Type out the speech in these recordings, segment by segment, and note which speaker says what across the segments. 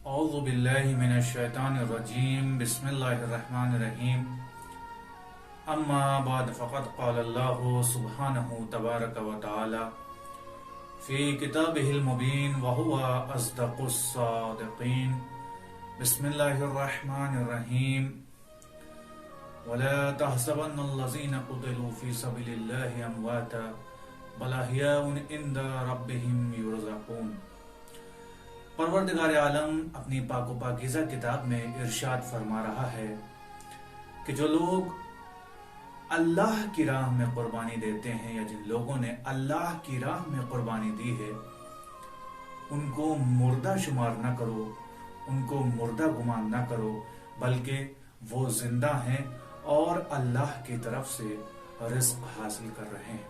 Speaker 1: اعوذ باللہ من الشیطان الرجیم بسم اللہ الرحمن الرحیم اما بعد فقد قال اللہ سبحانہ تبارک و تعالی فی کتابہ المبین وہو اصدق الصادقین بسم اللہ الرحمن الرحیم ولا تحسبن الذین قتلوا فی سبیل اللہ امواتا بل احیاء عند ربہم یرزقون۔ پروردگار عالم اپنی پاک و پاکیزہ کتاب میں ارشاد فرما رہا ہے کہ جو لوگ اللہ کی راہ میں قربانی دیتے ہیں یا جن لوگوں نے اللہ کی راہ میں قربانی دی ہے ان کو مردہ شمار نہ کرو، ان کو مردہ گمان نہ کرو، بلکہ وہ زندہ ہیں اور اللہ کی طرف سے رزق حاصل کر رہے ہیں۔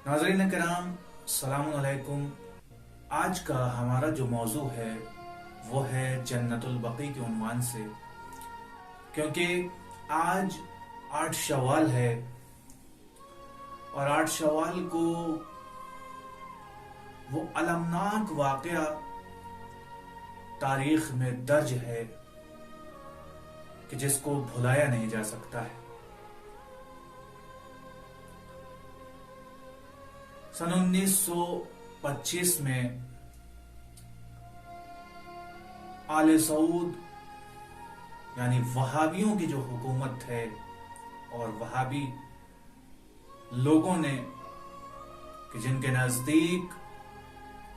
Speaker 1: ناظرین کرام السلام علیکم۔ آج کا ہمارا جو موضوع ہے وہ ہے جنت البقیع کے عنوان سے، کیونکہ آج 8 شوال ہے اور 8 شوال کو وہ المناک واقعہ تاریخ میں درج ہے کہ جس کو بھلایا نہیں جا سکتا ہے۔ سن 1925 میں آل سعود یعنی وہابیوں کی جو حکومت ہے اور وہابی لوگوں نے کہ جن کے نزدیک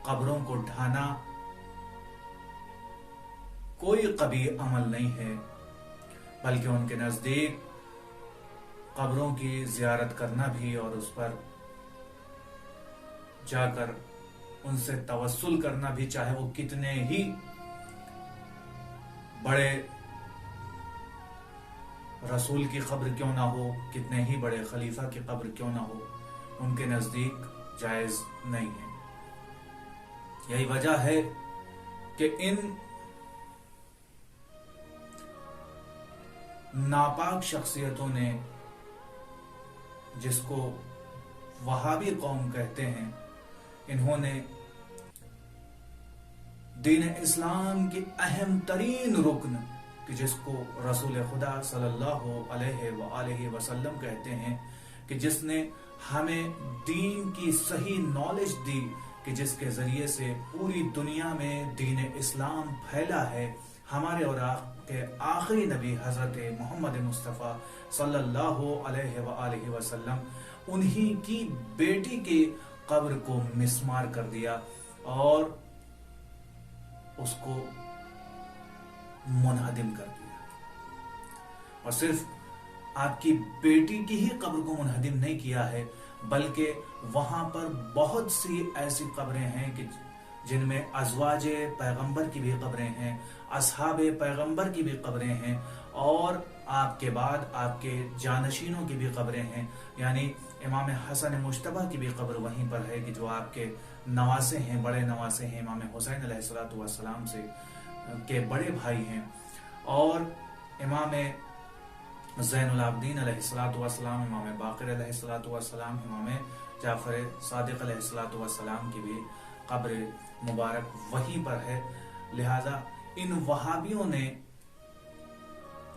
Speaker 1: قبروں کو ڈھانا کوئی قبیح عمل نہیں ہے، بلکہ ان کے نزدیک قبروں کی زیارت کرنا بھی اور اس پر جا کر ان سے توسل کرنا بھی، چاہے وہ کتنے ہی بڑے رسول کی قبر کیوں نہ ہو، کتنے ہی بڑے خلیفہ کی قبر کیوں نہ ہو، ان کے نزدیک جائز نہیں ہے۔ یہی وجہ ہے کہ ان ناپاک شخصیتوں نے، جس کو وہابی قوم کہتے ہیں، انہوں نے دین اسلام کی اہم ترین رکن کہ جس کو رسول خدا صلی اللہ علیہ وآلہ وسلم کہتے ہیں، کہ جس نے ہمیں دین کی صحیح نالج دی، کہ جس کے ذریعے سے پوری دنیا میں دین اسلام پھیلا ہے، ہمارے اور آپ کے آخری نبی حضرت محمد مصطفیٰ صلی اللہ علیہ وآلہ وسلم، انہی کی بیٹی کی قبر کو مسمار کر دیا اور اس کو منہدم کر دیا۔ اور صرف آپ کی بیٹی کی ہی قبر کو منہدم نہیں کیا ہے، بلکہ وہاں پر بہت سی ایسی قبریں ہیں کہ جن میں ازواج پیغمبر کی بھی قبریں ہیں، اصحاب پیغمبر کی بھی قبریں ہیں، اور آپ کے بعد آپ کے جانشینوں کی بھی قبریں ہیں، یعنی امام حسن مجتبی کی بھی قبر وہیں پر ہے کہ جو آپ کے نواسے ہیں، بڑے نواسے ہیں، امام حسین علیہ السلام سے کے بڑے بھائی ہیں، اور امام زین العابدین علیہ السلام، امام باقر علیہ السلام، امام جعفر صادق علیہ السلام کی بھی قبر مبارک وہیں پر ہے۔ لہذا ان وہابیوں نے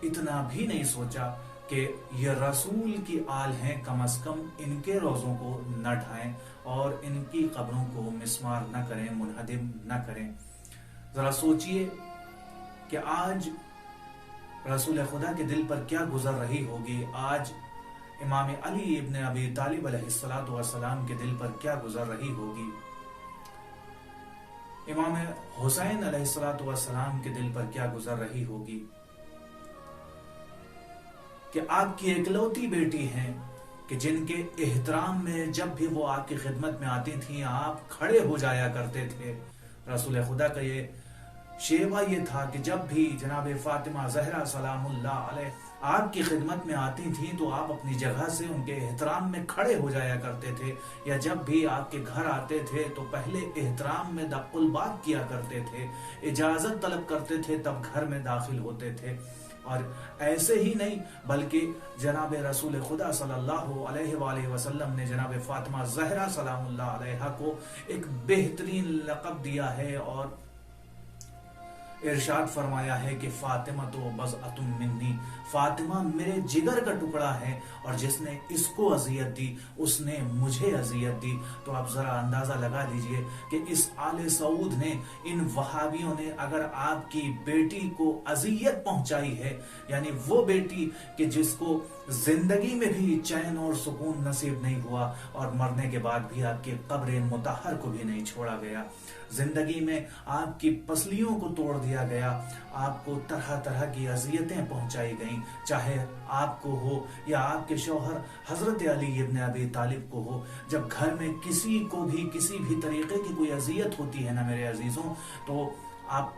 Speaker 1: اتنا بھی نہیں سوچا کہ یہ رسول کی آل ہیں، کم از کم ان کے روضوں کو نہ ڈھائیں اور ان کی قبروں کو مسمار نہ کریں، منہدم نہ کریں۔ ذرا سوچئے کہ آج رسول خدا کے دل پر کیا گزر رہی ہوگی، آج امام علی ابن ابی طالب علیہ السلام کے دل پر کیا گزر رہی ہوگی، امام حسین علیہ السلام کے دل پر کیا گزر رہی ہوگی کہ آپ کی اکلوتی بیٹی ہیں، کہ جن کے احترام میں جب بھی وہ آپ کی خدمت میں آتی تھیں آپ کھڑے ہو جایا کرتے تھے۔ رسول خدا کا یہ شیوا یہ تھا کہ جب بھی جناب فاطمہ زہرا سلام اللہ علیہ آپ کی خدمت میں آتی تھیں تو آپ اپنی جگہ سے ان کے احترام میں کھڑے ہو جایا کرتے تھے، یا جب بھی آپ کے گھر آتے تھے تو پہلے احترام میں دق الباب کیا کرتے تھے، اجازت طلب کرتے تھے تب گھر میں داخل ہوتے تھے۔ اور ایسے ہی نہیں بلکہ جناب رسول خدا صلی اللہ علیہ وآلہ وسلم نے جناب فاطمہ زہرا سلام اللہ علیہا کو ایک بہترین لقب دیا ہے اور ارشاد فرمایا ہے کہ فاطمہ تو بضعۃ منی، فاطمہ میرے جگر کا ٹکڑا ہے، اور جس نے اس کو اذیت دی اس نے مجھے اذیت دی۔ تو آپ ذرا اندازہ لگا لیجئے کہ اس آل سعود نے، ان وہابیوں نے اگر آپ کی بیٹی کو اذیت پہنچائی ہے، یعنی وہ بیٹی کہ جس کو زندگی میں بھی چین اور سکون نصیب نہیں ہوا اور مرنے کے بعد بھی آپ کی قبر مطہر کو بھی نہیں چھوڑا گیا، زندگی میں آپ کی پسلیوں کو توڑ دیا گیا، آپ کو طرح طرح کی اذیتیں پہنچائی گئیں، چاہے آپ کو ہو یا آپ کے شوہر حضرت علی ابن ابی طالب کو ہو۔ جب گھر میں کسی کو بھی کسی بھی طریقے کی کوئی اذیت ہوتی ہے نا میرے عزیزوں، تو آپ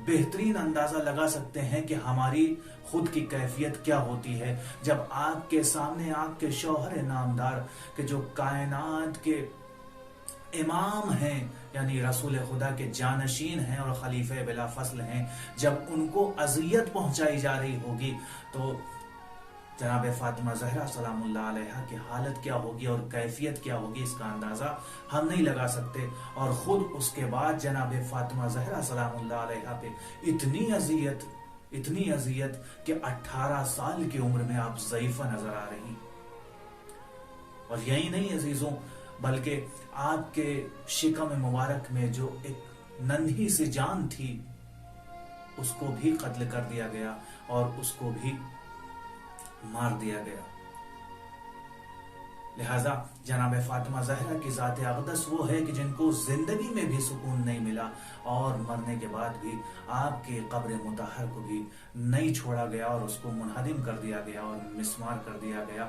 Speaker 1: بہترین اندازہ لگا سکتے ہیں کہ ہماری خود کی کیفیت کیا ہوتی ہے جب آپ کے سامنے آپ کے شوہر نامدار کہ جو کائنات کے امام ہیں، یعنی رسول خدا کے جانشین ہیں اور خلیفہ بلا فصل ہیں، جب ان کو اذیت پہنچائی جا رہی ہوگی تو جناب فاطمہ زہرا سلام اللہ علیہا کی حالت کیا ہوگی اور کیفیت کیا ہوگی، اس کا اندازہ ہم نہیں لگا سکتے۔ اور خود اس کے بعد جناب فاطمہ زہرا سلام اللہ علیہا پہ اتنی اذیت کہ 18 سال کی عمر میں آپ ضعیفہ نظر آ رہی۔ اور یہی نہیں عزیزوں، بلکہ آپ کے شکم مبارک میں جو ایک ننھی سی جان تھی اس کو بھی قتل کر دیا گیا اور اس کو بھی مار دیا گیا۔ لہذا جناب فاطمہ زہرا کی ذات اقدس وہ ہے کہ جن کو زندگی میں بھی سکون نہیں ملا اور مرنے کے بعد بھی آپ کے قبر مطہر کو بھی نہیں چھوڑا گیا اور اس کو منہدم کر دیا گیا اور مسمار کر دیا گیا۔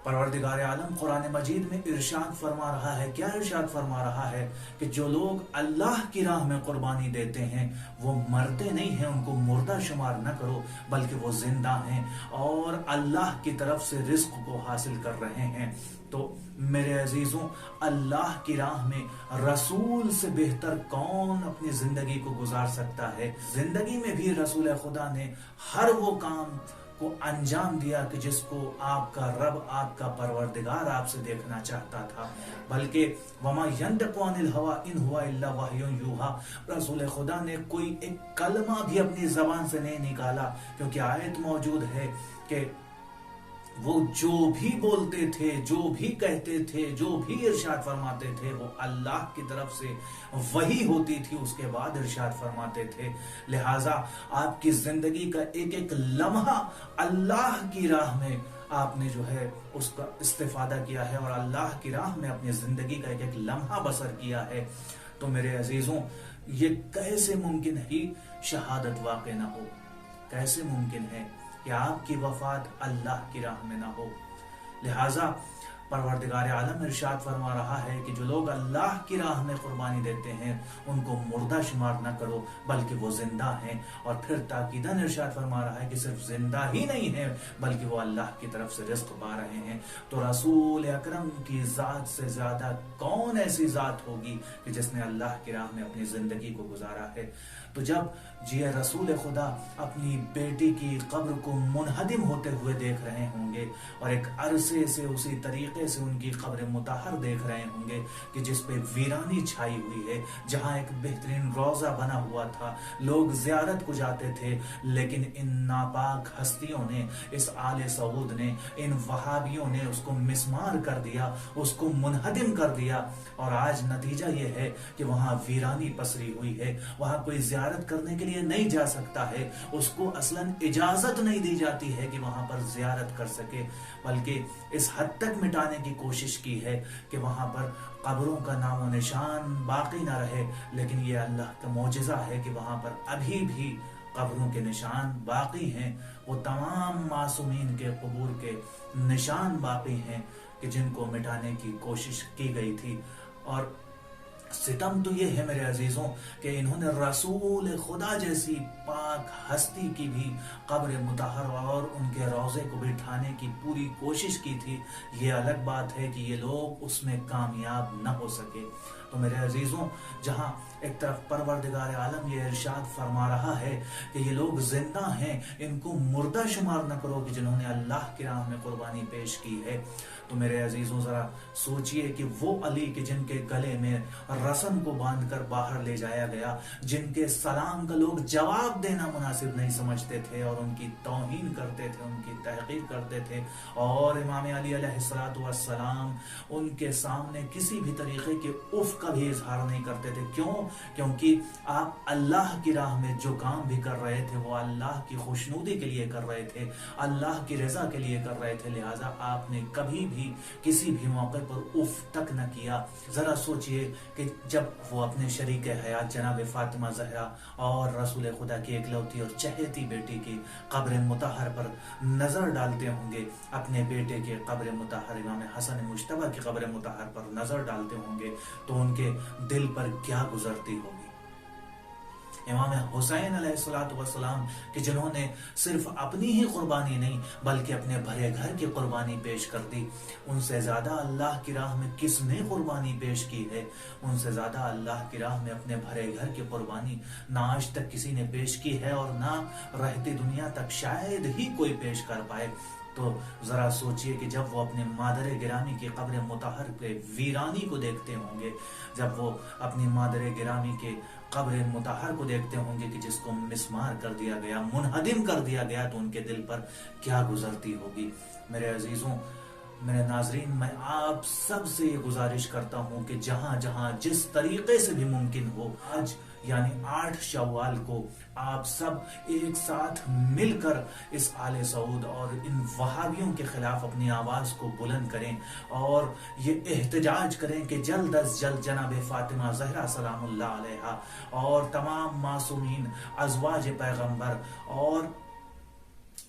Speaker 1: پروردگار عالم قرآن مجید میں ارشاد فرما رہا ہے، کیا ارشاد فرما رہا ہے کہ جو لوگ اللہ کی راہ میں قربانی دیتے ہیں وہ مرتے نہیں ہیں، ان کو مردہ شمار نہ کرو بلکہ وہ زندہ ہیں اور اللہ کی طرف سے رزق کو حاصل کر رہے ہیں۔ تو میرے عزیزوں، اللہ کی راہ میں رسول سے بہتر کون اپنی زندگی کو گزار سکتا ہے؟ زندگی میں بھی رسول خدا نے ہر وہ کام کو انجام دیا کہ جس کو آپ کا رب، آپ کا پروردگار آپ سے دیکھنا چاہتا تھا، بلکہ وَمَا يَنْطِقُ عَنِ الْهَوَىٰ إِنْ هُوَ إِلَّا وَحْيٌ يُوحَىٰ، رسول خدا نے کوئی ایک کلمہ بھی اپنی زبان سے نہیں نکالا، کیونکہ آیت موجود ہے کہ وہ جو بھی بولتے تھے، جو بھی کہتے تھے، جو بھی ارشاد فرماتے تھے وہ اللہ کی طرف سے وحی ہوتی تھی، اس کے بعد ارشاد فرماتے تھے۔ لہٰذا آپ کی زندگی کا ایک ایک لمحہ اللہ کی راہ میں آپ نے جو ہے اس کا استفادہ کیا ہے اور اللہ کی راہ میں اپنی زندگی کا ایک ایک لمحہ بسر کیا ہے۔ تو میرے عزیزوں، یہ کیسے ممکن ہے شہادت واقع نہ ہو؟ کیسے ممکن ہے کہ آپ کی وفات اللہ کی راہ میں نہ ہو؟ لہٰذا پروردگار عالم ارشاد فرما رہا ہے کہ جو لوگ اللہ کی راہ میں قربانی دیتے ہیں ان کو مردہ شمار نہ کرو بلکہ وہ زندہ ہیں، اور پھر تاکیداً ارشاد فرما رہا ہے کہ صرف زندہ ہی نہیں ہے بلکہ وہ اللہ کی طرف سے رزق پا رہے ہیں۔ تو رسول اکرم کی ذات سے زیادہ کون ایسی ذات ہوگی کہ جس نے اللہ کی راہ میں اپنی زندگی کو گزارا ہے؟ تو جب رسول خدا اپنی بیٹی کی قبر کو منہدم ہوتے ہوئے دیکھ رہے ہوں گے اور ایک عرصے سے اسی طریقے سے ان کی قبر مطہر دیکھ رہے ہوں گے کہ جس پہ ویرانی چھائی ہوئی ہے، جہاں ایک بہترین روضہ بنا ہوا تھا، لوگ زیارت کو جاتے تھے، لیکن ان ناپاک ہستیوں نے، اس آل سعود نے، ان وہابیوں نے اس کو مسمار کر دیا، اس کو منہدم کر دیا، اور آج نتیجہ یہ ہے کہ وہاں ویرانی پسری ہوئی ہے، وہاں کوئی زیارت کرنے کے لیے نہیں جا سکتا ہے، اس کو اصلاً اجازت نہیں دی جاتی ہے کہ وہاں پر زیارت کر سکے، بلکہ اس حد تک مٹانے کی کوشش کی ہے کہ وہاں پر قبروں کا نام و نشان باقی نہ رہے۔ لیکن یہ اللہ کا معجزہ ہے کہ وہاں پر ابھی بھی قبروں کے نشان باقی ہیں، وہ تمام معصومین کے قبور کے نشان باقی ہیں کہ جن کو مٹانے کی کوشش کی گئی تھی۔ اور ستم تو یہ ہے میرے عزیزوں کہ انہوں نے رسول خدا جیسی پاک ہستی کی بھی قبر مطہر اور ان کے روضے کو بٹھانے کی پوری کوشش کی تھی۔ یہ الگ بات ہے کہ یہ لوگ اس میں کامیاب نہ ہو سکے۔ تو تو میرے عزیزوں، جہاں ایک طرف پروردگار عالم یہ ارشاد فرما رہا ہے کہ یہ لوگ زندہ ہیں، ان کو مردہ شمار نہ کرو کہ جنہوں نے اللہ کی راہ میں قربانی پیش کی ہے، تو میرے عزیزوں ذرا سوچئے کہ وہ علی کے جن کے گلے میں رسن کو باندھ کر باہر لے جایا گیا، جن کے سلام کا لوگ جواب دینا مناسب نہیں سمجھتے تھے اور ان کی توہین کرتے تھے، ان کی تحقیر کرتے تھے، اور امام علی علیہ السلام ان کے سامنے کسی بھی طریقے کے اف کا بھی اظہار نہیں کرتے تھے۔ کیوں؟ کیونکہ آپ اللہ کی راہ میں جو کام بھی کر رہے تھے وہ اللہ کی خوشنودی کے لیے کر رہے تھے، اللہ کی رضا کے لیے کر رہے تھے، لہٰذا آپ نے کبھی بھی کسی بھی موقع پر اف تک نہ کیا۔ ذرا سوچئے کہ جب وہ اپنے شریک حیات جناب فاطمہ زہرا اور رسول خدا کی اکلوتی اور چہیتی بیٹی کی قبر مطہر پر نظر ڈالتے ہوں گے، اپنے بیٹے کے قبر مطہر امام حسن مجتبیٰ کی قبر مطہر پر نظر ڈالتے ہوں گے تو ان کے دل پر کیا گزرتی ہوگی۔ امام حسین علیہ السلام کہ جنہوں نے صرف اپنی ہی قربانی نہیں بلکہ اپنے بھرے گھر کی قربانی پیش کر دی، ان سے زیادہ اللہ کی راہ میں کس نے قربانی پیش کی ہے؟ ان سے زیادہ اللہ کی راہ میں اپنے بھرے گھر کی قربانی نہ آج تک کسی نے پیش کی ہے اور نہ رہتی دنیا تک شاید ہی کوئی پیش کر پائے۔ تو ذرا سوچئے کہ جب وہ اپنے مادر گرامی کی قبر مطہر کے ویرانی کو دیکھتے ہوں گے، جب وہ اپنی مادر گرامی کے قبر مطہر کو دیکھتے ہوں گے کہ جس کو مسمار کر دیا گیا، منہدم کر دیا گیا، تو ان کے دل پر کیا گزرتی ہوگی۔ میرے عزیزوں، میرے ناظرین، میں آپ سب سے یہ گزارش کرتا ہوں کہ جہاں جہاں جس طریقے سے بھی ممکن ہو، آج یعنی 8 شوال کو آپ سب ایک ساتھ مل کر اس آل سعود اور ان وہابیوں کے خلاف اپنی آواز کو بلند کریں اور یہ احتجاج کریں کہ جلد از جلد جناب فاطمہ زہرا سلام اللہ علیہا اور تمام معصومین ازواج پیغمبر اور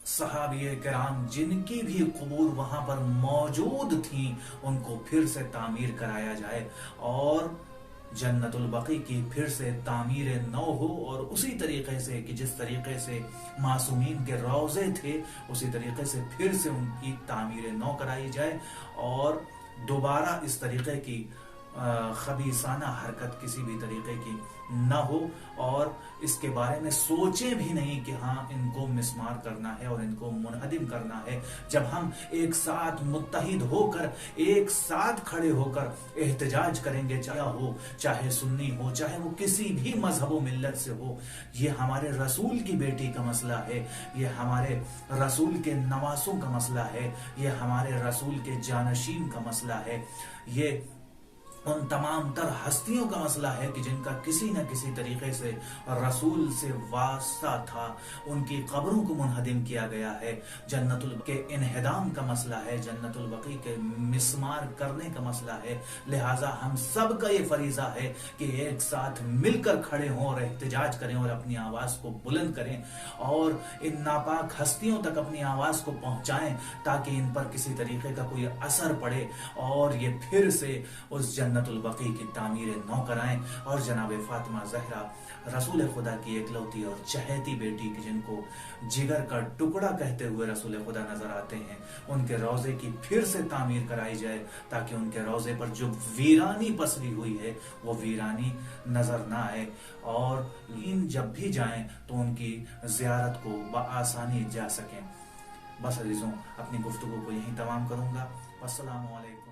Speaker 1: صحابی کرام جن کی بھی قبور وہاں پر موجود تھیں ان کو پھر سے تعمیر کرایا جائے اور جنت البقیع کی پھر سے تعمیر نو ہو، اور اسی طریقے سے کہ جس طریقے سے معصومین کے روضے تھے اسی طریقے سے پھر سے ان کی تعمیر نو کرائی جائے اور دوبارہ اس طریقے کی خبیثانہ حرکت کسی بھی طریقے کی نہ ہو، اور اس کے بارے میں سوچے بھی نہیں کہ ہاں ان کو مسمار کرنا ہے اور ان کو منہدم کرنا ہے۔ جب ہم ایک ساتھ متحد ہو کر ایک ساتھ کھڑے ہو کر احتجاج کریں گے، چاہے سنی ہو، چاہے وہ کسی بھی مذہب و ملت سے ہو، یہ ہمارے رسول کی بیٹی کا مسئلہ ہے، یہ ہمارے رسول کے نواسوں کا مسئلہ ہے، یہ ہمارے رسول کے جانشین کا مسئلہ ہے، یہ ان تمام تر ہستیوں کا مسئلہ ہے کہ جن کا کسی نہ کسی طریقے سے رسول سے واسطہ تھا، ان کی قبروں کو منہدم کیا گیا ہے۔ جنت البقیع کے انہدام کا مسئلہ ہے، جنت البقیع کے مسمار کرنے کا مسئلہ ہے، لہٰذا ہم سب کا یہ فریضہ ہے کہ ایک ساتھ مل کر کھڑے ہوں اور احتجاج کریں اور اپنی آواز کو بلند کریں اور ان ناپاک ہستیوں تک اپنی آواز کو پہنچائیں تاکہ ان پر کسی طریقے کا کوئی اثر پڑے اور یہ پھر سے اس جنت البقیع کی تعمیر نو کرائیں اور جناب فاطمہ زہرا رسول خدا کی اکلوتی اور چہیتی بیٹی کی جن کو جگر کا ٹکڑا کہتے ہوئے رسول خدا نظر آتے ہیں، ان کے روضے کی پھر سے تعمیر کرائی جائے تاکہ ان کے روضے پر جو ویرانی پسری ہوئی ہے وہ ویرانی نظر نہ آئے، اور ان جب بھی جائیں تو ان کی زیارت کو بآسانی جا سکیں۔ بس عزیزوں، اپنی گفتگو کو یہیں تمام کروں گا۔ السلام علیکم۔